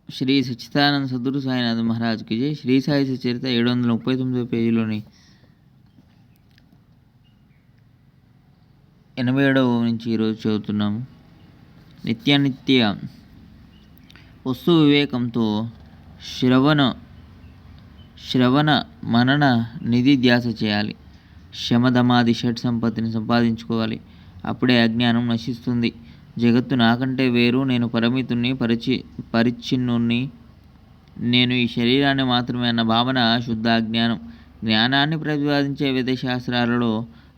శ్రీ సచ్చిదానంద సద్గురు సాయినాథ్ మహారాజ్కి జై. శ్రీ సాయి సచరిత 739 పేజీలోని 87వ నుంచి ఈరోజు చదువుతున్నాము. నిత్యానిత్య వస్తు వివేకంతో శ్రవణ మనన నిధి ధ్యాస చేయాలి. శమధమాది షట్ సంపత్తిని సంపాదించుకోవాలి. అప్పుడే అజ్ఞానం నశిస్తుంది. జగత్తు నాకంటే వేరు, నేను పరిమితుణ్ణి, పరిచ్ఛిన్నుణ్ణి, నేను ఈ శరీరాన్ని మాత్రమే అన్న భావన శుద్ధ అజ్ఞానం. జ్ఞానాన్ని ప్రతిపాదించే వేదశాస్త్రాలలో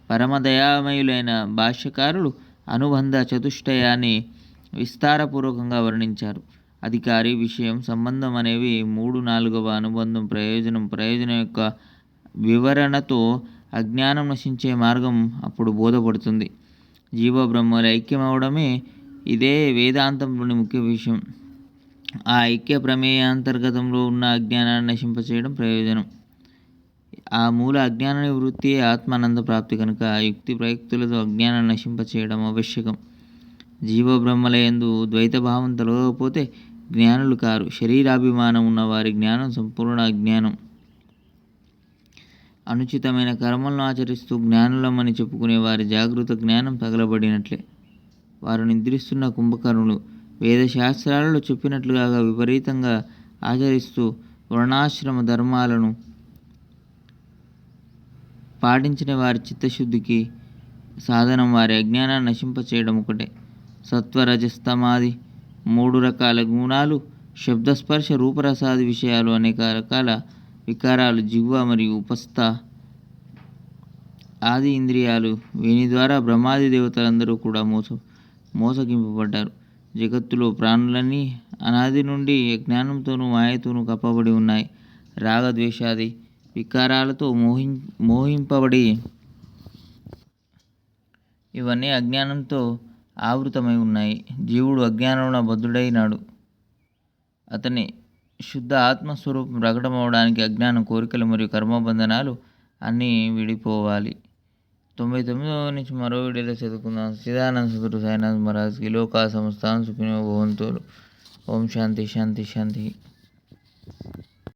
పరమదయామయులైన భాష్యకారులు అనుబంధ చతుష్టయాన్ని విస్తారపూర్వకంగా వర్ణించారు. అధికారి, విషయం, సంబంధం అనేవి 3/4వ అనుబంధం. ప్రయోజనం యొక్క వివరణతో అజ్ఞానం నశించే మార్గం అప్పుడు బోధపడుతుంది. జీవబ్రహ్మల ఐక్యమవడమే ఇదే వేదాంతంలోని ముఖ్య విషయం. ఆ ఐక్య ప్రమేయాంతర్గతంలో ఉన్న అజ్ఞానాన్ని నశింపచేయడం ప్రయోజనం. ఆ మూల అజ్ఞాన నివృత్తి ఆత్మానంద ప్రాప్తి కనుక యుక్తి ప్రయుక్తులతో అజ్ఞానాన్ని నశింపచేయడం ఆవశ్యకం. జీవబ్రహ్మలయందు ద్వైతభావం తొలగకపోతే జ్ఞానులు కారు. శరీరాభిమానం ఉన్న వారి జ్ఞానం సంపూర్ణ అజ్ఞానం. అనుచితమైన కర్మలను ఆచరిస్తూ జ్ఞానులమని చెప్పుకునే వారి జాగృత జ్ఞానం తగలబడినట్లే. వారు నిద్రిస్తున్న కుంభకర్ణులు. వేదశాస్త్రాలలో చెప్పినట్లుగా విపరీతంగా ఆచరిస్తూ వర్ణాశ్రమ ధర్మాలను పాటించిన వారి చిత్తశుద్ధికి సాధనం వారి అజ్ఞానాన్ని నశింపచేయడం ఒకటే. సత్వరజస్తమాది 3 రకాల గుణాలు, శబ్దస్పర్శ రూపరసాది విషయాలు, అనేక రకాల వికారాలు, జిహ్వ మరియు ఉపస్థ ఆది ఇంద్రియాలు, వీని ద్వారా బ్రహ్మాది దేవతలందరూ కూడా మోసగింపబడ్డారు. జగత్తులో ప్రాణులన్నీ అనాది నుండి అజ్ఞానంతోనూ మాయతోనూ కప్పబడి ఉన్నాయి. రాగద్వేషాది వికారాలతో మోహింపబడి ఇవన్నీ అజ్ఞానంతో ఆవృతమై ఉన్నాయి. జీవుడు అజ్ఞానంలో బద్ధుడైనాడు. అతని శుద్ధ ఆత్మస్వరూపం ప్రకటమవడానికి అజ్ఞానం, కోరికలు మరియు కర్మబంధనాలు అన్నీ విడిపోవాలి. 99వ నుంచి మరో వీడియోలో చదువుకుందాం. సచ్చిదానంద సద్గురు సాయినాథ్ మహారాజ్కి. లోకా సమస్తాన్ సుఖినో భవంతు. ఓం శాంతి శాంతి శాంతి.